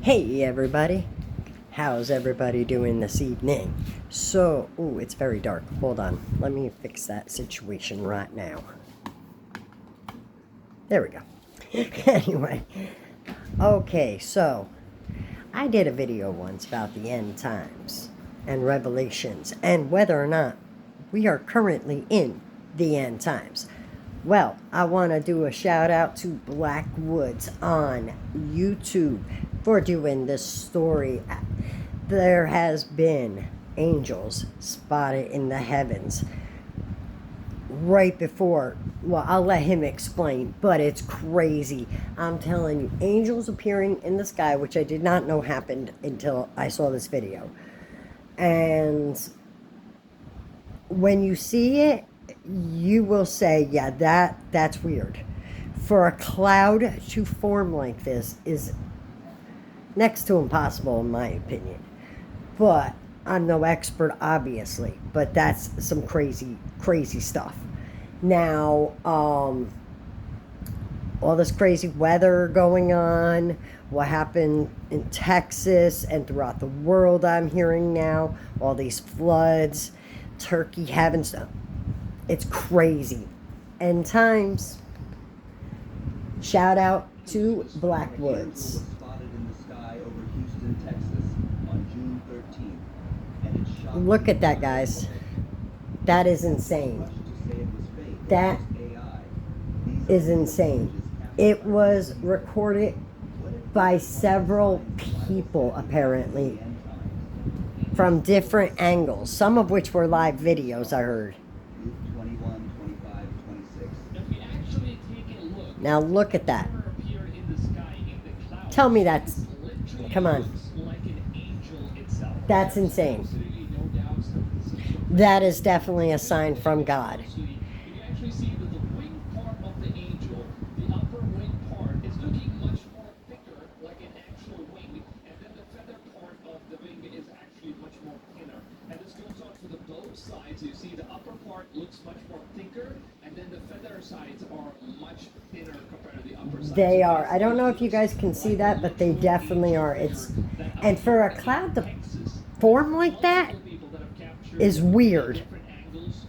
Hey everybody, how's everybody doing this evening? So, ooh, it's very dark. Hold on, let me fix that situation right now. There we go. Anyway, okay, so I did a video once about the end times and revelations and whether or not we are currently in the end times. Well, I want to do a shout out to Blackwoodz on YouTube for doing this story. There has been angels spotted in the heavens right before. Well, I'll let him explain, but it's crazy. I'm telling you, angels appearing in the sky, which I did not know happened until I saw this video. And when you see it, you will say, yeah, that's weird. For a cloud to form like this is next to impossible in my opinion. But I'm no expert, obviously, but that's some crazy stuff. Now, all this crazy weather going on, what happened in Texas and throughout the world, I'm hearing now, all these floods, Turkey having stuff. It's crazy. End times. Shout out to Blackwoodz. Look at that, guys. That is insane. That is insane. It was recorded by several people, apparently, from different angles, some of which were live videos, I heard. Now look at that. Tell me that's... Come on. That's insane. That is definitely a sign from God. Sides, you see the upper part looks much more thicker, and then the feather sides are much thinner compared to the upper sides. They are. I don't know if you guys can see that, but they definitely are. And for a cloud to form like that is weird.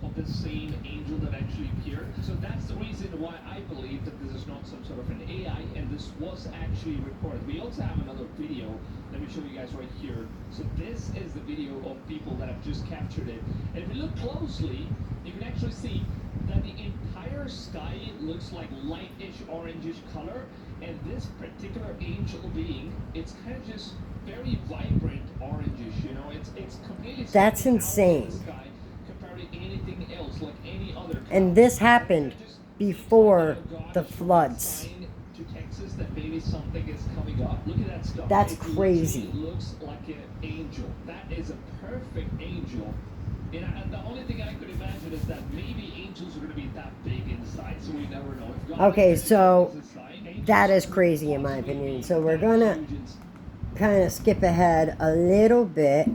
Of the same angel that actually appeared. So that's the reason why I believe that this is not some sort of an AI, and this was actually recorded. We also have another video. Let me show you guys right here. So this is the video of people that have just captured it. And if you look closely, you can actually see that the entire sky looks like lightish orangish color. And this particular angel being, it's kind of just very vibrant orangish, you know, it's completely... That's insane. Anything else, like any other. And this happened before the floods. To Texas that maybe something is coming up. Look at that stuff. That's crazy. It looks like an angel. That is a perfect angel. And the only thing I could imagine is that maybe angels are going to be that big inside, so we never know. If God okay, so that is crazy in my opinion. So we're going to kind of skip ahead a little bit.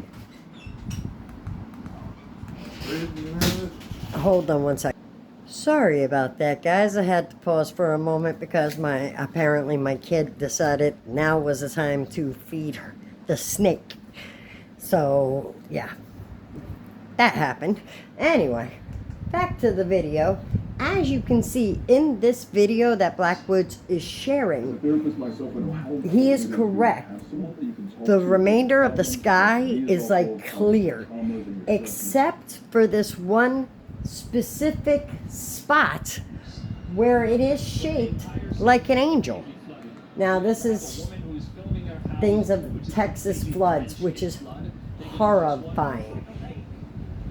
Hold on one second. Sorry about that, guys. I had to pause for a moment because apparently my kid decided now was the time to feed her the snake. So, yeah. That happened. Anyway, back to the video. As you can see in this video that Blackwoodz is sharing, he is correct. The remainder of the sky is like clear, except for this one specific spot where it is shaped like an angel. Now this is things of Texas floods, which is horrifying.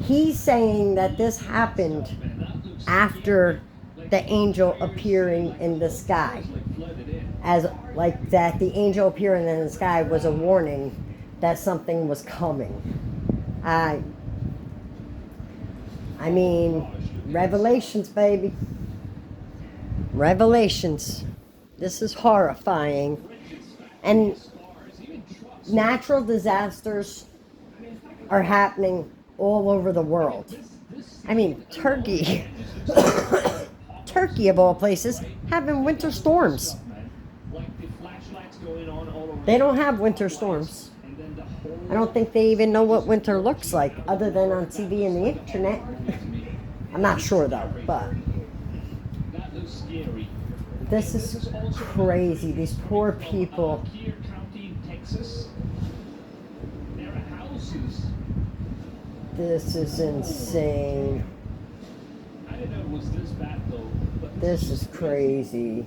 He's saying that this happened after the angel appearing in the sky, as like that the angel appearing in the sky was a warning that something was coming. I mean, revelations, baby. Revelations. This is horrifying. And natural disasters are happening all over the world. I mean, Turkey, Turkey of all places, having winter storms. Like the flashlights going on all over. They don't have winter storms. And then the whole I don't think they even know what winter looks like other than on TV and the internet. I'm not sure though, but that looks scary. this is crazy. These poor people. Here, County, Texas. There are houses. This is insane. I didn't know it was this bad though. But This is crazy.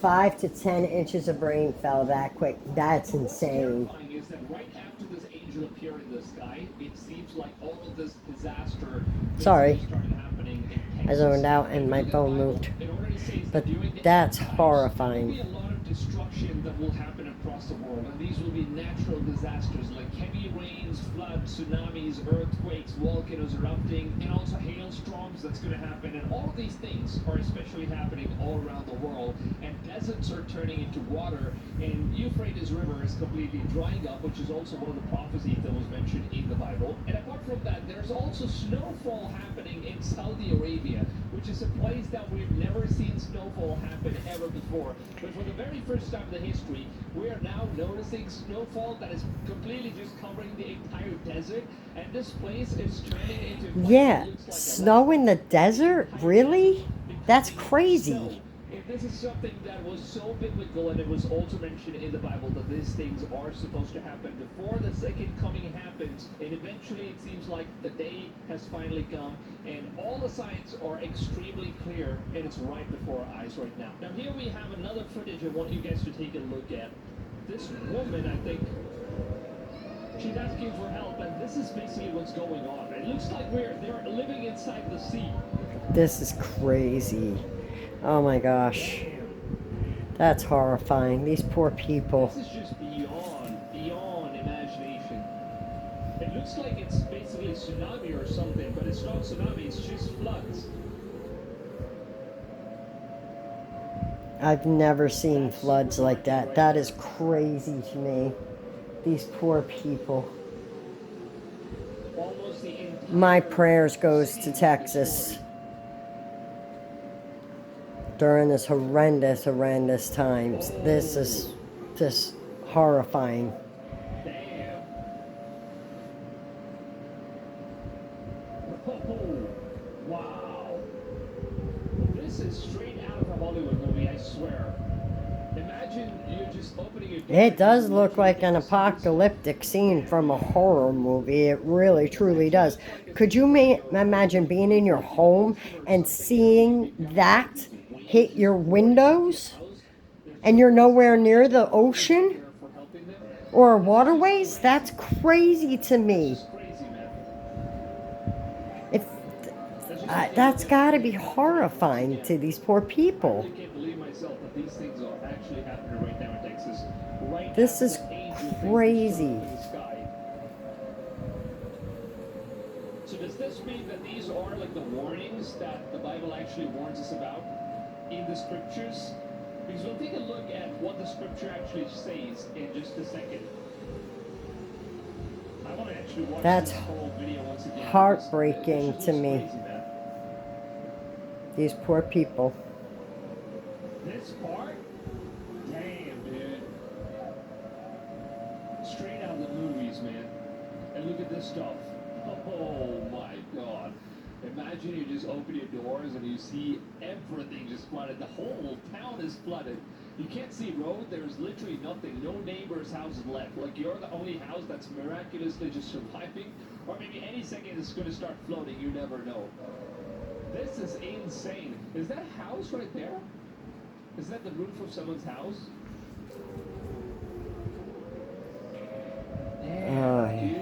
5 to 10 inches of rain fell that quick. That's insane. terrifying is that right after this angel appeared in the sky, it seems like all of this disaster Sorry. started happening in I Texas. zoned out and my phone moved. It already says But that during the that's end times, horrifying. There will be a lot of destruction that will happen across the world, and these will be natural disasters like heavy rains, floods, tsunamis, earthquakes, volcanoes erupting, and also hailstorms that's going to happen. And all of these things are especially happening all around the world, and deserts are turning into water, and Euphrates River is completely drying up, which is also one of the prophecies that was mentioned in the Bible. And apart from that, there's also snowfall happening in Saudi Arabia, which is a place that we've never seen snowfall happen ever before. But for the very first time in the history, we are now noticing snowfall that is completely just covering the entire desert, and this place is turning into a place Yeah, that looks like a snow in the desert? Really? That's crazy. if this is something that was so biblical, and it was also mentioned in the Bible that these things are supposed to happen before the second coming happens, and eventually it seems like the day has finally come, and all the signs are extremely clear, and it's right before our eyes right now. Now here we have another footage I want you guys to take a look at. This woman, I think, she's asking for help, and this is basically what's going on. It looks like they're living inside the sea. This is crazy. Oh my gosh. That's horrifying. These poor people. This is just beyond imagination. It looks like it's basically a tsunami or something, but it's not tsunami, it's just floods. I've never seen floods like that. That is crazy to me. These poor people. Almost the entire My prayers goes to Texas during this horrendous times. This is just horrifying. Damn. Oh, wow. This is straight out of a Hollywood movie, I swear. Imagine you're just opening your door. It does look like an apocalyptic scene from a horror movie. It really, truly does. Could you imagine being in your home and seeing that hit your windows and you're nowhere near the ocean or waterways? That's crazy to me. Crazy, man. If that's got to be horrifying to these poor people. I can't believe myself that these things are actually happening right now in Texas. Right This after is the angel crazy. in the sky. So does this mean that these are like the warnings that the Bible actually warns us about in the scriptures? Because we'll take a look at what the scripture actually says in just a second. I want to actually watch That's this whole video once again. because heartbreaking it just to looks me. crazy, man. These poor people. This part? Damn, dude. Straight out of the movies, man. And look at this stuff. Oh my god. Imagine you just open your doors and you see everything just flooded. The whole town is flooded. You can't see road. There's literally nothing. No neighbor's houses left. Like you're the only house that's miraculously just surviving. Or maybe any second it's going to start floating. You never know. This is insane. Is that a house right there? Is that the roof of someone's house? Damn, dude.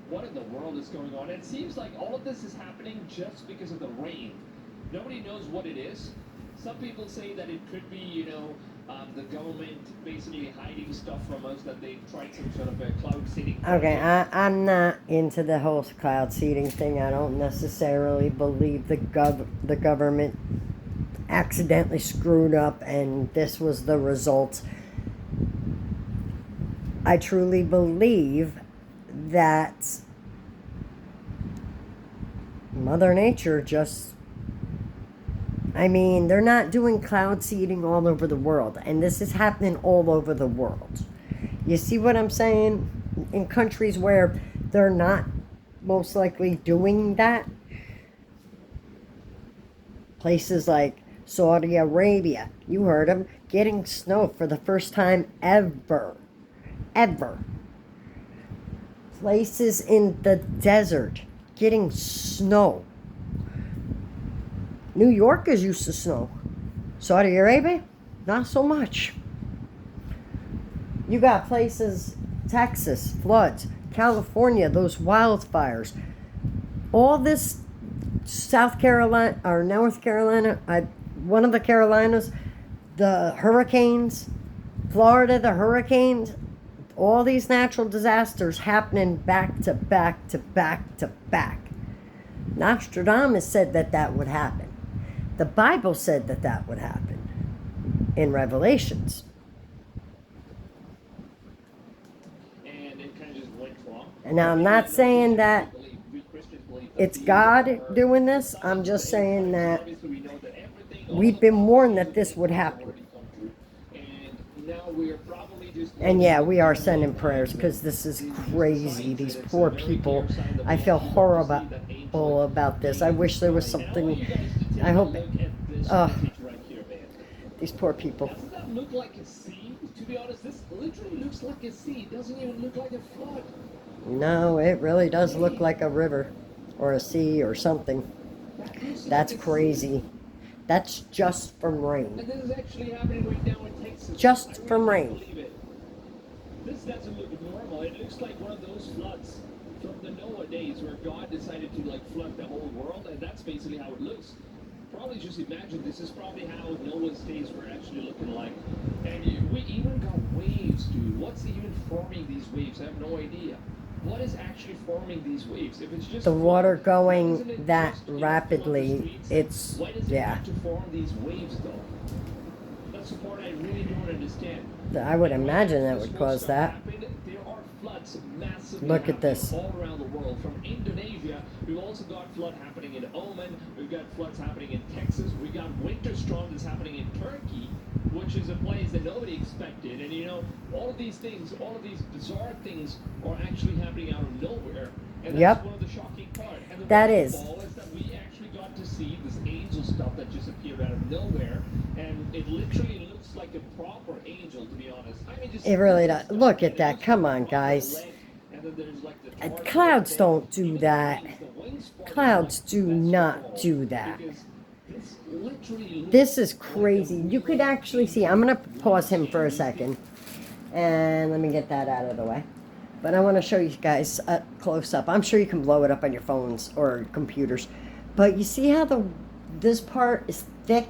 What in the world is going on? It seems like all of this is happening just because of the rain. Nobody knows what it is. Some people say that it could be, the government basically hiding stuff from us, that they tried some sort of a cloud seeding. Okay, I'm not into the whole cloud seeding thing. I don't necessarily believe the government accidentally screwed up and this was the result. I truly believe that Mother Nature just I mean, they're not doing cloud seeding all over the world, and this is happening all over the world. You see what I'm saying? In countries where they're not most likely doing that, places like Saudi Arabia, you heard them, getting snow for the first time ever. Ever. Places in the desert getting snow. New York is used to snow. Saudi Arabia, not so much. You got places, Texas, floods, California, those wildfires. All this South Carolina or North Carolina, one of the Carolinas, the hurricanes, Florida, the hurricanes, all these natural disasters happening back to back to back to back. Nostradamus said that that would happen. The Bible said that that would happen in Revelations. And it kind of just went wrong. And now I'm not saying that it's God doing this. I'm just saying that we've been warned that this would happen. And yeah, we are sending prayers because this is crazy. These poor people. I feel horrible about this. I wish there was something. I hope. These poor people. Doesn't that look like a sea? To be honest, this literally looks like a sea. It doesn't even look like a flood. No, it really does look like a river or a sea or something. That's crazy. That's just from rain. And this is actually happening right now in Texas. Just from rain. This doesn't look normal. It looks like one of those floods from the Noah days where God decided to like flood the whole world, and that's basically how it looks. Probably just imagine this is probably how Noah's days were actually looking like. And we even got waves, dude. What's even forming these waves? I have no idea. What is actually forming these waves? If it's just the water going that rapidly, it's why does it have to form these waves though? That's the part I really don't understand. I would imagine that would cause that. There are floods massively Look at this. all around the world. From Indonesia, we've also got flood happening in Oman. We've got floods happening in Texas. We got winter storm that's happening in Turkey, which is a place that nobody expected. And you know, all of these things, all of these bizarre things are actually happening out of nowhere. And that's one of the shocking parts. And the that is is that we actually got to see this angel stuff that just appeared out of nowhere. And it literally looks like a proper angel, to be honest. I mean, just it really does. Look at that. Come on, guys. Clouds don't do that. Clouds do not do that. This is crazy. You could actually see. I'm going to pause him for a second. And let me get that out of the way. But I want to show you guys a close up. I'm sure you can blow it up on your phones or computers. But you see how this part is thick?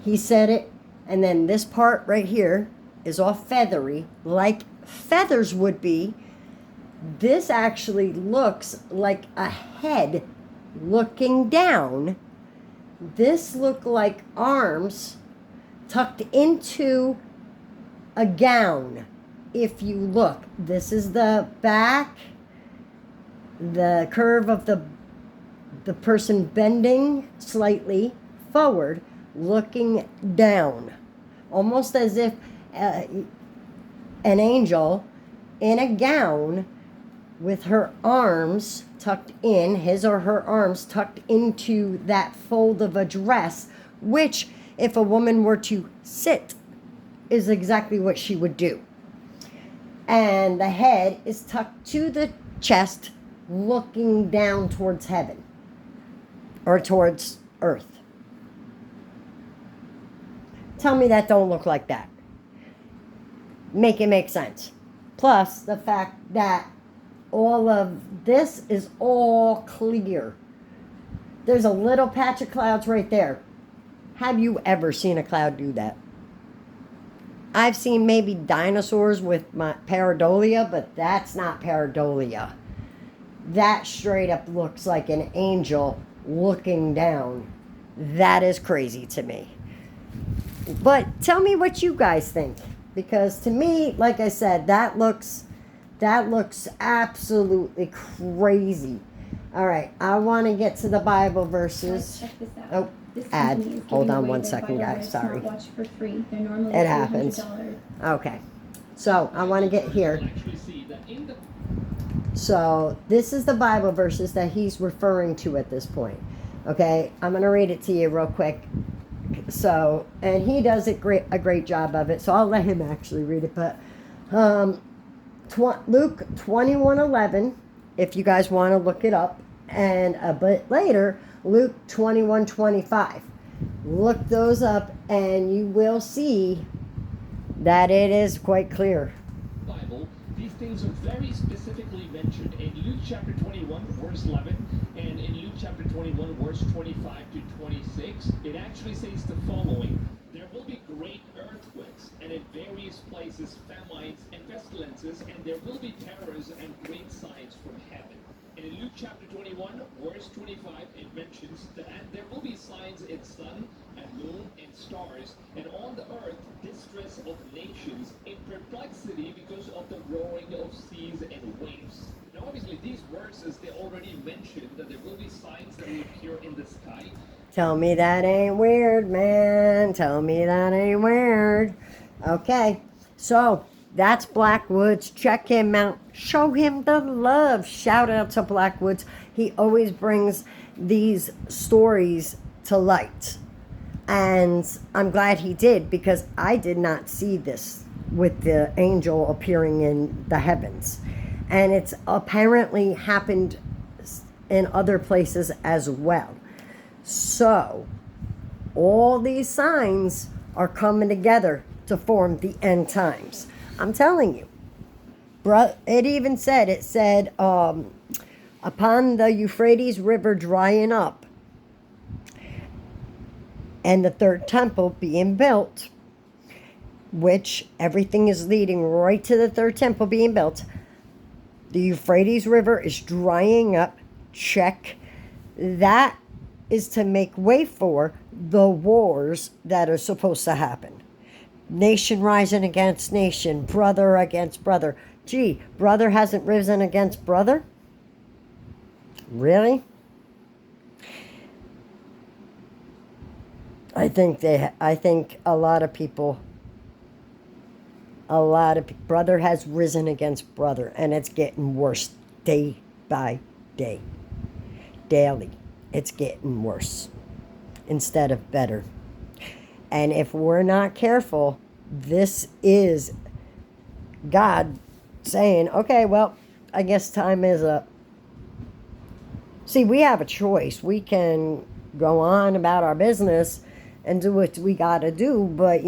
He said it. And then this part right here is all feathery, like feathers would be. This actually looks like a head looking down. This look like arms tucked into a gown. If you look, this is the back, the curve of the person bending slightly forward, looking down, almost as if an angel in a gown with her arms tucked in, his or her arms tucked into that fold of a dress, which if a woman were to sit is exactly what she would do. And the head is tucked to the chest, looking down towards heaven or towards earth. Tell me that don't look like that. Make it make sense. Plus the fact that all of this is all clear. There's a little patch of clouds right there. Have you ever seen a cloud do that? I've seen maybe dinosaurs with my pareidolia, but that's not pareidolia. That straight up looks like an angel looking down. That is crazy to me. But tell me what you guys think. Because to me, like I said, that looks absolutely crazy. All right, I want to get to the Bible verses. Check this out. Oh, This ad. company is Hold giving on away one their second, Vital guys. Red Sorry. smartwatch for free. They're normally It happens. $300. Okay. So I want to get here. You'll actually see that in the So this is the Bible verses that he's referring to at this point. Okay, I'm going to read it to you real quick. So, and he does a great job of it. So I'll let him actually read it. But Luke 21:11, if you guys want to look it up, and a bit later Luke 21:25. Look those up, and you will see that it is quite clear. Bible, these things are very specifically mentioned in Luke chapter 21, verse 11, and in Luke chapter 21, verse 25 to 26. It actually says the following: there will be great earthquakes, and in various places famines and pestilences, and there will be terrors and great signs from heaven. And in Luke chapter 21, verse 25, it mentions that and there will be signs in sun and moon and stars, and on the earth distress of nations, in perplexity because of the roaring of seas and waves. Now obviously these verses, they already mentioned that there will be signs that will appear in the sky. Tell me that ain't weird, man. Tell me that ain't weird. Okay, so that's Blackwoodz. Check him out. Show him the love. Shout out to Blackwoodz. He always brings these stories to light. And I'm glad he did, because I did not see this with the angel appearing in the heavens. And it's apparently happened in other places as well. So, all these signs are coming together to form the end times. I'm telling you. It even said, upon the Euphrates River drying up and the third temple being built, which everything is leading right to the third temple being built, the Euphrates River is drying up. Check. That is to make way for the wars that are supposed to happen. Nation rising against nation, brother against brother. Gee, brother hasn't risen against brother? Really? I think a lot of people, brother has risen against brother, and it's getting worse day by day. Daily, it's getting worse instead of better. And if we're not careful, this is God saying, okay, well, I guess time is up. See, we have a choice. We can go on about our business and do what we got to do, but,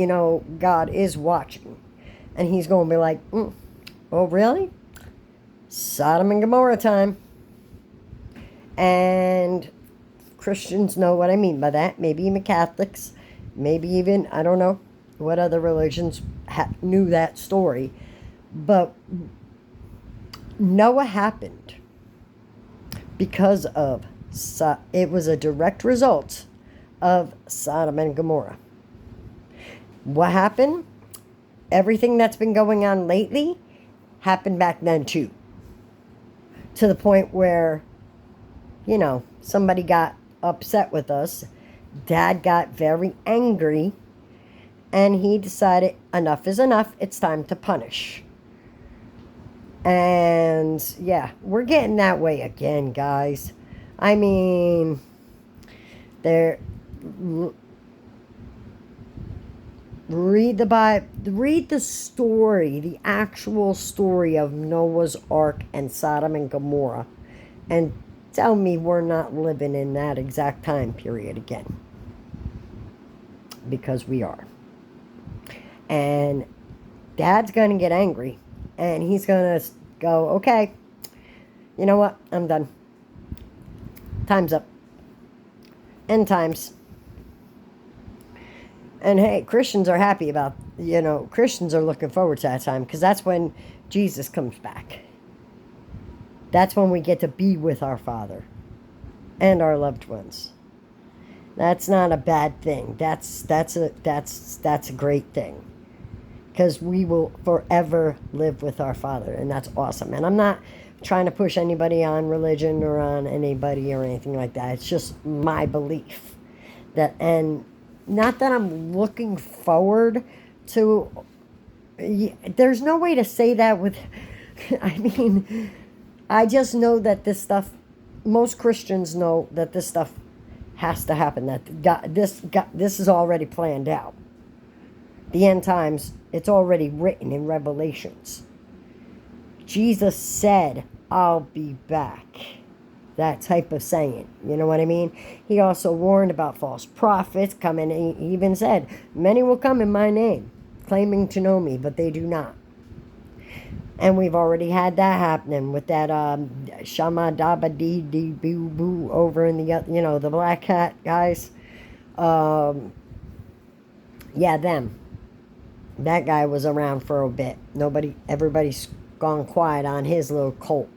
God is watching. And he's going to be like, oh, really? Sodom and Gomorrah time. And Christians know what I mean by that. Maybe even Catholics. Maybe even, I don't know what other religions knew that story. But Noah happened because of, it was a direct result of Sodom and Gomorrah. What happened? Everything that's been going on lately happened back then too. To the point where, somebody got upset with us. Dad got very angry, and he decided enough is enough. It's time to punish. And yeah, we're getting that way again, guys. I mean, read the Bible, read the story, the actual story of Noah's Ark and Sodom and Gomorrah, and tell me we're not living in that exact time period again. Because we are. And Dad's going to get angry. And he's going to go, okay, you know what? I'm done. Time's up. End times. And hey, Christians are happy about, Christians are looking forward to that time, because that's when Jesus comes back. That's when we get to be with our Father and our loved ones. That's not a bad thing. That's a great thing. Because we will forever live with our Father, and that's awesome. And I'm not trying to push anybody on religion or on anybody or anything like that. It's just my belief That, and not that I'm looking forward to, there's no way to say that with, I mean, I just know that this stuff, most Christians know that this stuff has to happen, that this is already planned out. The end times, it's already written in Revelations. Jesus said, I'll be back. That type of saying, you know what I mean? He also warned about false prophets coming. He even said, many will come in my name, claiming to know me, but they do not. And we've already had that happening with that Shama Daba Dee Dee Boo Boo over in the, the Black Hat guys. Yeah, them. That guy was around for a bit. Everybody's gone quiet on his little cult.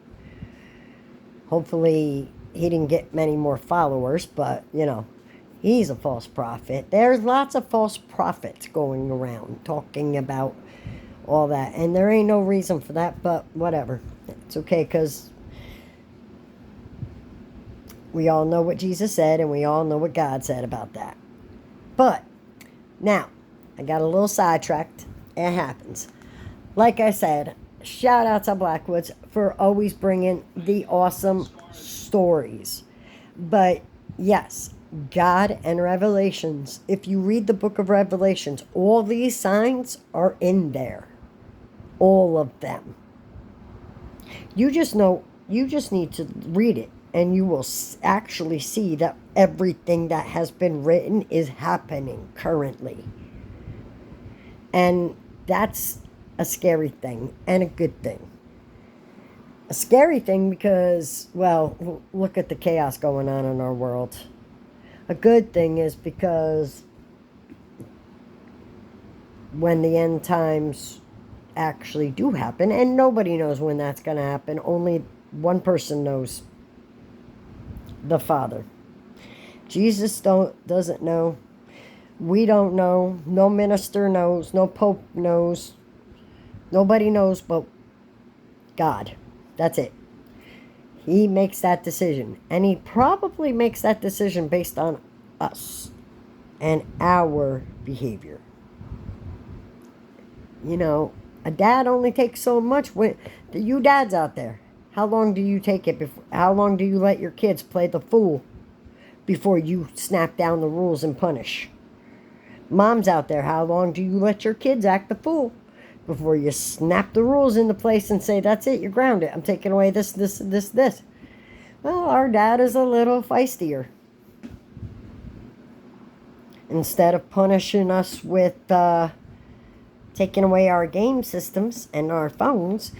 Hopefully he didn't get many more followers, but, he's a false prophet. There's lots of false prophets going around talking about all that. And there ain't no reason for that, but whatever. It's okay, because we all know what Jesus said, and we all know what God said about that. But, now, I got a little sidetracked. It happens. Like I said, shout out to Blackwoodz for always bringing the awesome stories. But, yes, God and Revelations, if you read the book of Revelations, all these signs are in there. All of them. You just need to read it, and you will actually see that everything that has been written is happening currently. And that's a scary thing and a good thing. A scary thing because, well, look at the chaos going on in our world. A good thing is because when the end times actually do happen, and nobody knows when that's going to happen, only one person knows, the Father. Jesus doesn't know. We don't know. No minister knows. No pope knows. Nobody knows but God. That's it. He makes that decision. And he probably makes that decision based on us and our behavior. A dad only takes so much. You dads out there, how long do you take it? How long do you let your kids play the fool before you snap down the rules and punish? Moms out there, how long do you let your kids act the fool before you snap the rules into place and say, that's it, you're grounded. I'm taking away this. Well, our dad is a little feistier. Instead of punishing us with taking away our game systems and our phones,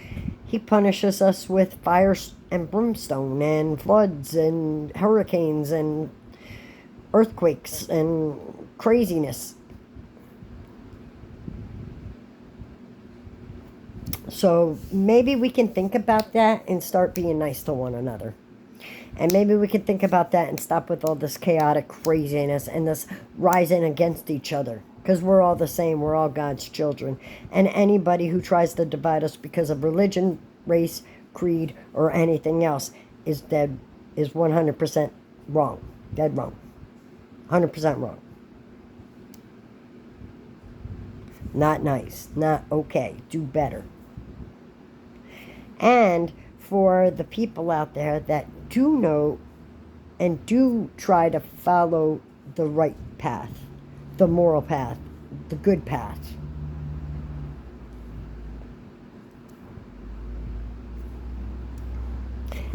he punishes us with fire and brimstone and floods and hurricanes and earthquakes and craziness. So maybe we can think about that and start being nice to one another. And maybe we can think about that and stop with all this chaotic craziness and this rising against each other. Because we're all the same. We're all God's children. And anybody who tries to divide us because of religion, race, creed, or anything else is 100% wrong. Dead wrong. 100% wrong. Not nice. Not okay. Do better. And for the people out there that do know and do try to follow the right path, the moral path, the good path.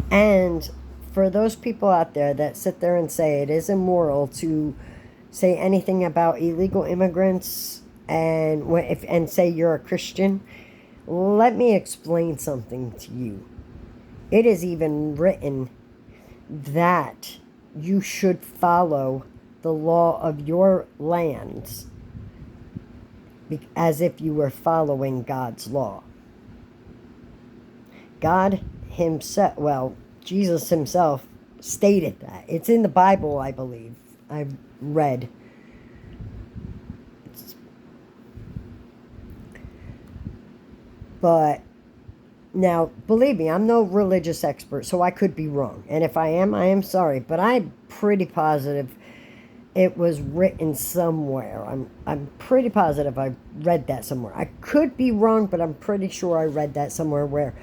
And for those people out there that sit there and say it is immoral to say anything about illegal immigrants and say you're a Christian, let me explain something to you. It is even written that you should follow the law of your lands as if you were following God's law. God himself, Jesus himself stated that. It's in the Bible, I believe. I've read. But now, believe me, I'm no religious expert, so I could be wrong. And if I am sorry. But I'm pretty positive it was written somewhere. I'm pretty positive I read that somewhere. I could be wrong, but I'm pretty sure I read that somewhere where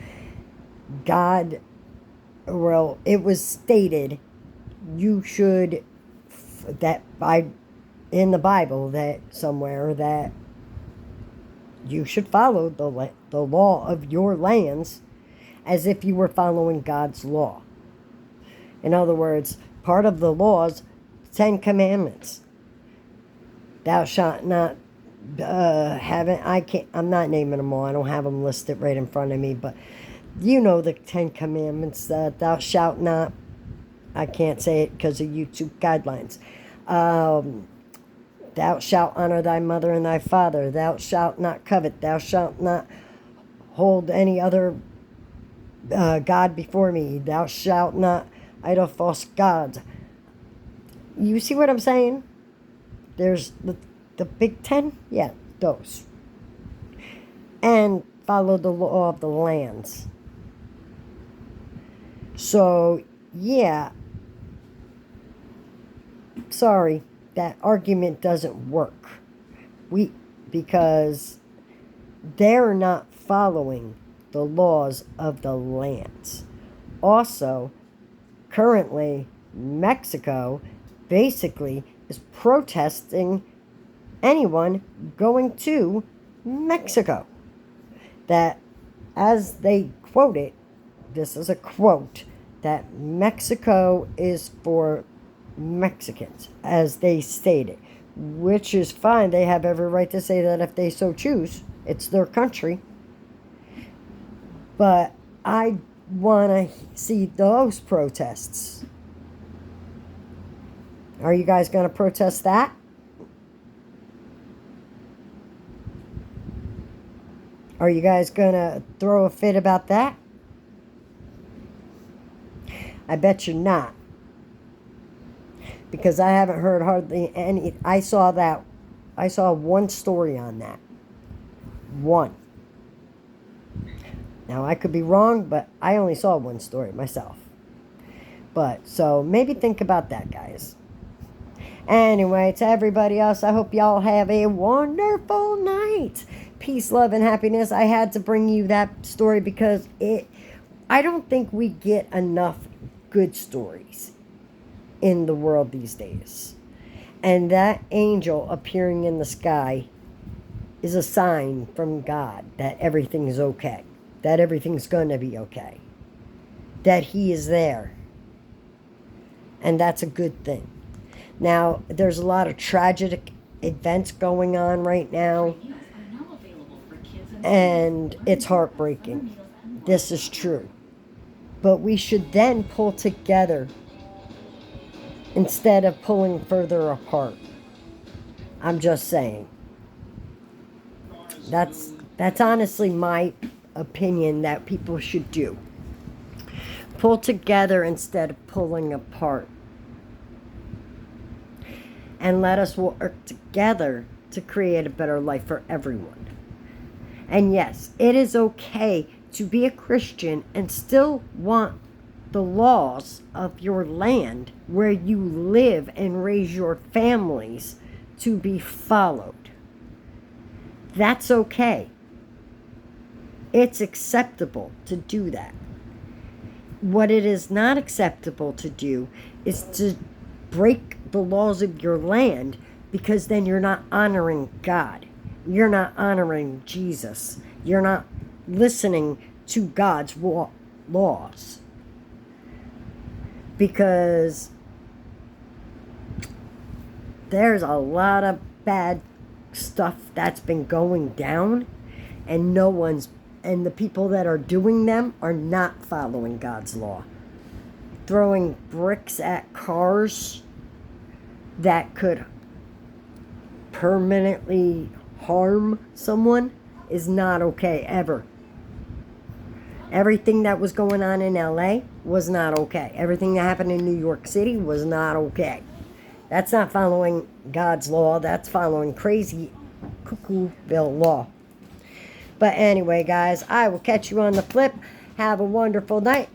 God, well, it was stated you should, that by, in the Bible, that somewhere, that you should follow the law of your lands as if you were following God's law. In other words, part of the laws, 10 commandments. Thou shalt not I'm not naming them all. I don't have them listed right in front of me, but you know the 10 commandments. Thou shalt not, I can't say it because of YouTube guidelines. Thou shalt honor thy mother and thy father. Thou shalt not covet. Thou shalt not hold any other God before me. Thou shalt not idol false gods. You see what I'm saying? There's the big 10. Yeah, those. And follow the law of the lands. So, yeah. Sorry, that argument doesn't work. Because they're not following the laws of the lands. Also, currently, Mexico basically is protesting anyone going to Mexico. That, as they quote it, this is a quote, that Mexico is for Mexicans, as they stated, which is fine. They have every right to say that if they so choose. It's their country. But I want to see those protests. Are you guys going to protest that? Are you guys going to throw a fit about that? I bet you're not. Because I haven't heard hardly any. I saw one story on that. One. Now, I could be wrong, but I only saw one story myself. But, so, maybe think about that, guys. Anyway, to everybody else, I hope y'all have a wonderful night. Peace, love, and happiness. I had to bring you that story because I don't think we get enough good stories in the world these days. And that angel appearing in the sky is a sign from God that everything is okay. That everything's going to be okay. That He is there. And that's a good thing. Now, there's a lot of tragic events going on right now. And it's heartbreaking. This is true. But we should then pull together instead of pulling further apart. I'm just saying. That's honestly my opinion that people should do. Pull together instead of pulling apart. And let us work together to create a better life for everyone. And yes, it is okay to be a Christian and still want the laws of your land where you live and raise your families to be followed. That's okay. It's acceptable to do that. What it is not acceptable to do is to break the laws of your land, because then you're not honoring God. You're not honoring Jesus. You're not listening to God's laws. Because there's a lot of bad stuff that's been going down, and the people that are doing them are not following God's law. Throwing bricks at cars that could permanently harm someone is not okay ever. Everything that was going on in LA was not okay. Everything that happened in New York City was not okay. That's not following God's law. That's following crazy Cuckooville law. But anyway, guys, I will catch you on the flip. Have a wonderful night.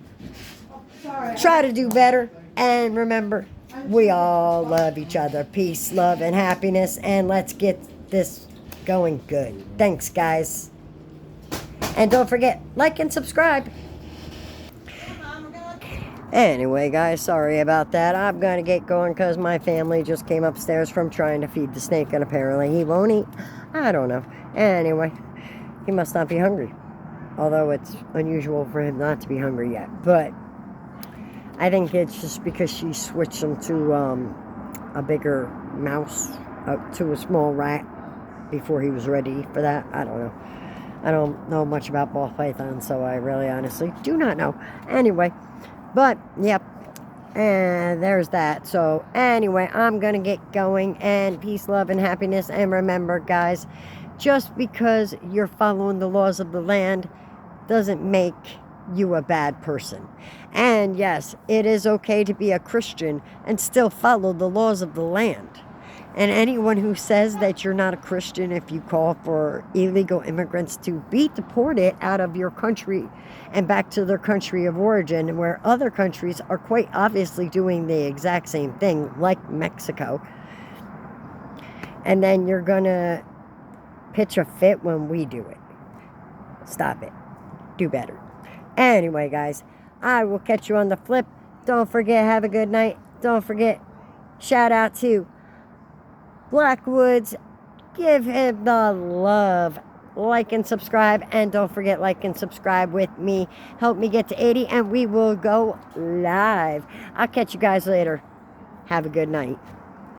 Try to do better. And remember, We all love each other. Peace, love, and happiness. And let's get this going good. Thanks, guys. And don't forget, like and subscribe. Anyway, guys, sorry about that. I'm going to get going because my family just came upstairs from trying to feed the snake, and apparently he won't eat. I don't know. Anyway, he must not be hungry. Although it's unusual for him not to be hungry yet. But I think it's just because she switched him to a bigger mouse, to a small rat, before he was ready for that. I don't know. I don't know much about ball pythons, so I really honestly do not know. Anyway, but, yep, and there's that. So, anyway, I'm going to get going, and peace, love, and happiness. And remember, guys, just because you're following the laws of the land doesn't make you a bad person. And, yes, it is okay to be a Christian and still follow the laws of the land. And anyone who says that you're not a Christian if you call for illegal immigrants to be deported out of your country and back to their country of origin, where other countries are quite obviously doing the exact same thing, like Mexico, and then you're gonna pitch a fit when we do it. Stop it. Do better. Anyway, guys, I will catch you on the flip. Don't forget, have a good night. Don't forget, shout out to Blackwoodz. Give him the love. Like and subscribe. And don't forget, like and subscribe with me. Help me get to 80 and we will go live. I'll catch you guys later. Have a good night.